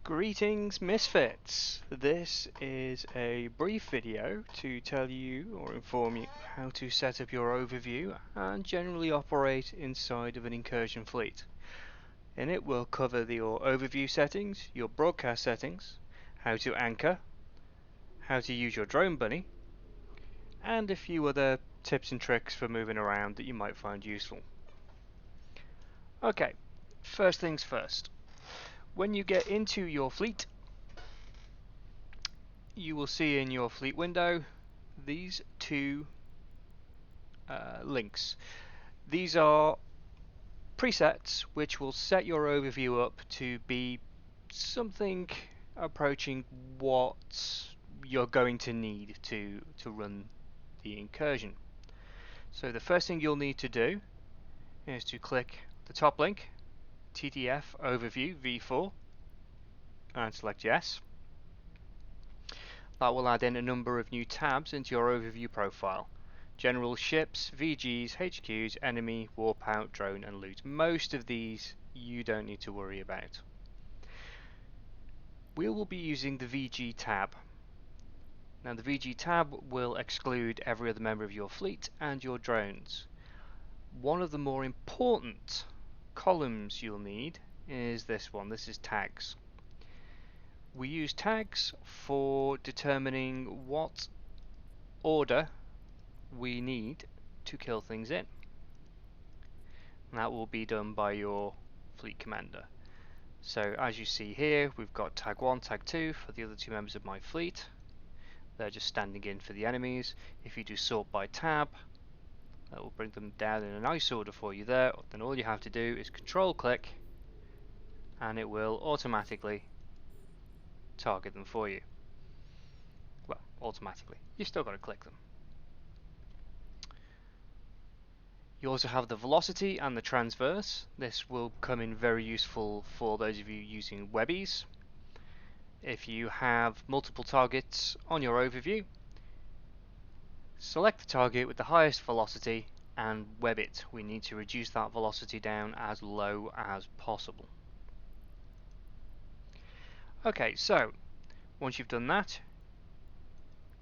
Greetings, Misfits! This is a brief video to tell you or inform you how to set up your overview and generally operate inside of an incursion fleet. In it we'll cover your overview settings, your broadcast settings, how to anchor, how to use your drone bunny, and a few other tips and tricks for moving around that you might find useful. Okay, first things first. When you get into your fleet, you will see in your fleet window these two links. These are presets which will set your overview up to be something approaching what you're going to need to run the incursion. So the first thing you'll need to do is to click the top link, TTF Overview V4, and select yes. That will add in a number of new tabs into your overview profile. General, ships, VGs, HQs, enemy, warpout, drone and loot. Most of these you don't need to worry about. We will be using the VG tab. Now the VG tab will exclude every other member of your fleet and your drones. One of the more important columns you'll need is this one. This is tags. We use tags for determining what order we need to kill things in. And that will be done by your fleet commander. So as you see here, we've got tag 1, tag 2 for the other two members of my fleet. They're just standing in for the enemies. If you do sort by tab, that will bring them down in a nice order for you there. Then all you have to do is control click and it will automatically target them for you. Well, automatically. You still got to click them. You also have the velocity and the transverse. This will come in very useful for those of you using webbies. If you have multiple targets on your overview, select the target with the highest velocity and web it. We need to reduce that velocity down as low as possible. Okay, so once you've done that,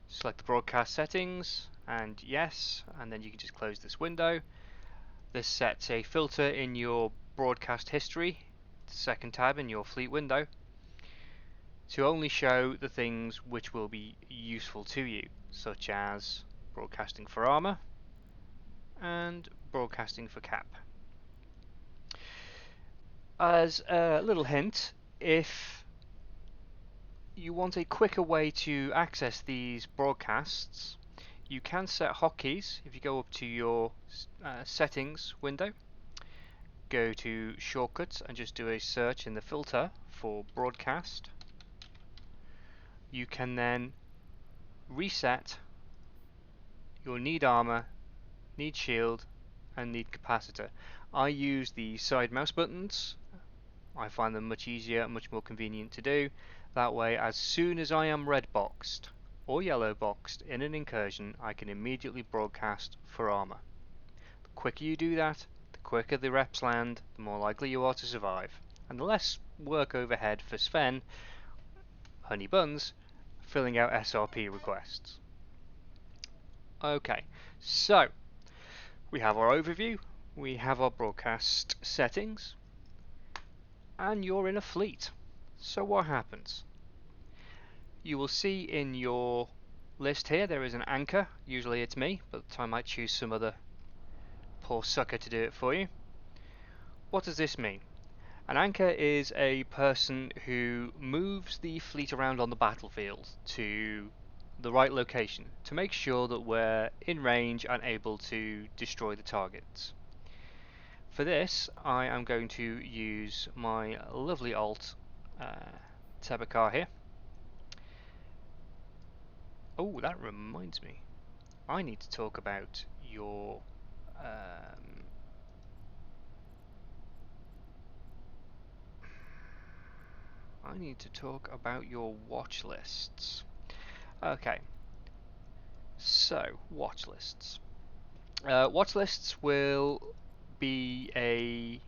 select the broadcast settings and yes, and then you can just close this window. This sets a filter in your broadcast history, the second tab in your fleet window, to only show the things which will be useful to you, such as broadcasting for armor and broadcasting for cap. As a little hint, if you want a quicker way to access these broadcasts, you can set hotkeys. If you go up to your settings window, go to shortcuts and just do a search in the filter for broadcast. You can then reset your need armor, need shield and need capacitor. I use the side mouse buttons. I find them much easier and much more convenient to do. That way, as soon as I am red boxed or yellow boxed in an incursion, I can immediately broadcast for armor. The quicker you do that, the quicker the reps land, the more likely you are to survive, and the less work overhead for Sven, Honey Buns, filling out SRP requests. Okay, so we have our overview, we have our broadcast settings, and you're in a fleet. So what happens? You will see in your list here there is an anchor. Usually it's me, but I might choose some other poor sucker to do it for you. What does this mean? An anchor is a person who moves the fleet around on the battlefield to the right location to make sure that we're in range and able to destroy the targets. For this, I am going to use my lovely alt Tebakar here. Oh, that reminds me. I need to talk about your watch lists. Okay. So, watch lists. Watch lists will be a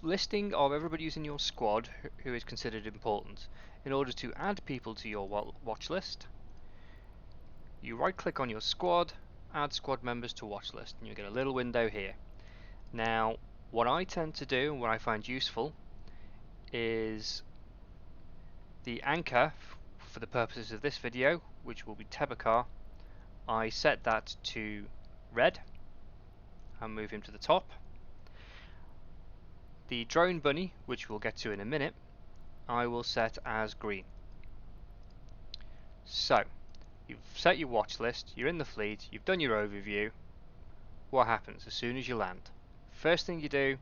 listing of everybody who's in your squad who is considered important. In order to add people to your watch list, you right click on your squad, add squad members to watch list, and you get a little window here. Now, what I tend to do and what I find useful is the anchor for the purposes of this video, which will be Tebakar. I set that to red and move him to the top. The drone bunny, which we'll get to in a minute, I will set as green. So, you've set your watch list, you're in the fleet, you've done your overview. What happens as soon as you land? First thing you do,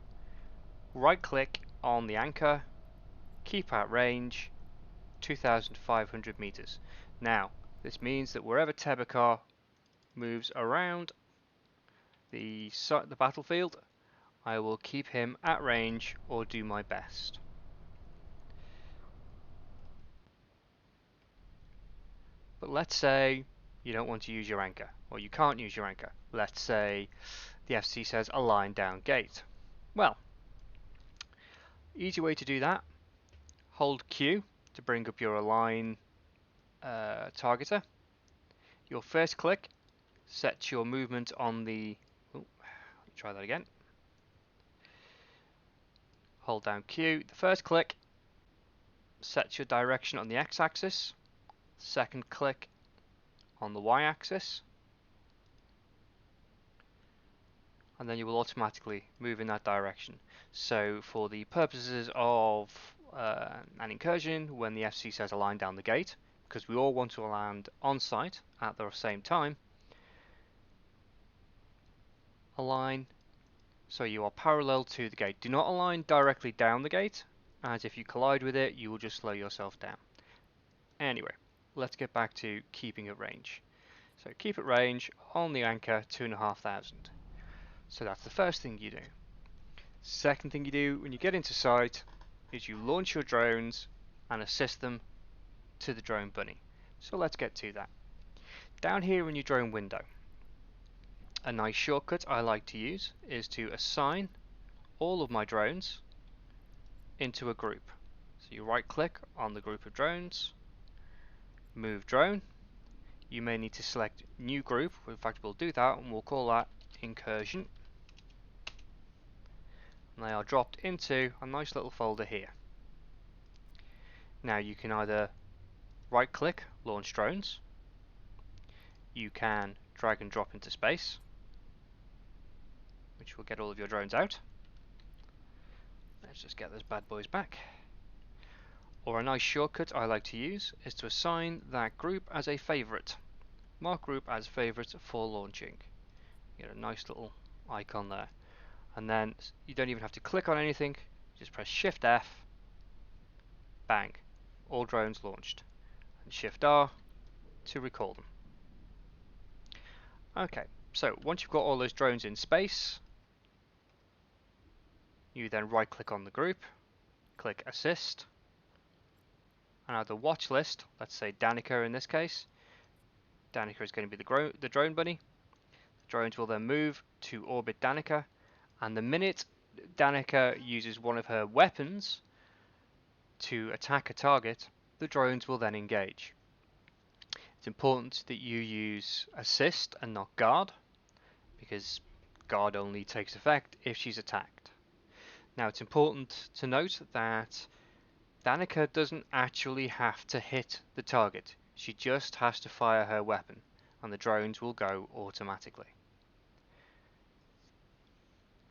right click on the anchor, keep at range, 2,500 meters. Now, this means that wherever Tebakar moves around the battlefield, I will keep him at range or do my best. But let's say you don't want to use your anchor, or you can't use your anchor. Let's say the FC says align down gate. Well, easy way to do that, hold Q to bring up your align targeter. Your first click sets your movement on the... try that again. Hold down Q. The first click sets your direction on the x-axis. Second click on the y-axis. And then you will automatically move in that direction. So for the purposes of an incursion, when the FC says align down the gate, because we all want to land on site at the same time, align so you are parallel to the gate. Do not align directly down the gate, as if you collide with it, you will just slow yourself down. Anyway, let's get back to keeping at range. So keep at range on the anchor, 2,500. So that's the first thing you do. Second thing you do when you get into sight is you launch your drones and assist them to the drone bunny. So let's get to that. Down here in your drone window, a nice shortcut I like to use is to assign all of my drones into a group. So you right click on the group of drones, move drone. You may need to select new group. In fact, we'll do that and we'll call that Incursion. And they are dropped into a nice little folder here. Now you can either right click, launch drones. You can drag and drop into space, which will get all of your drones out. Let's just get those bad boys back. Or a nice shortcut I like to use is to assign that group as a favorite. Mark group as favorite for launching. You get a nice little icon there. And then you don't even have to click on anything, just press Shift F, bang, all drones launched. And Shift R to recall them. Okay, so once you've got all those drones in space, you then right click on the group, click Assist, and add the watch list, let's say Danica in this case. Danica is going to be the drone bunny. The drones will then move to orbit Danica, and the minute Danica uses one of her weapons to attack a target, the drones will then engage. It's important that you use assist and not guard, because guard only takes effect if she's attacked. Now it's important to note that Danica doesn't actually have to hit the target. She just has to fire her weapon, and the drones will go automatically.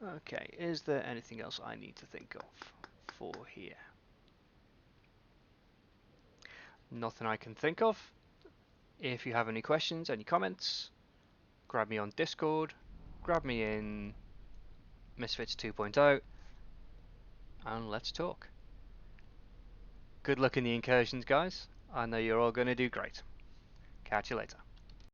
Okay, is there anything else I need to think of for here? Nothing I can think of. If you have any questions, any comments, grab me on Discord, grab me in Misfits 2.0, and let's talk. Good luck in the incursions, guys. I know you're all going to do great. Catch you later.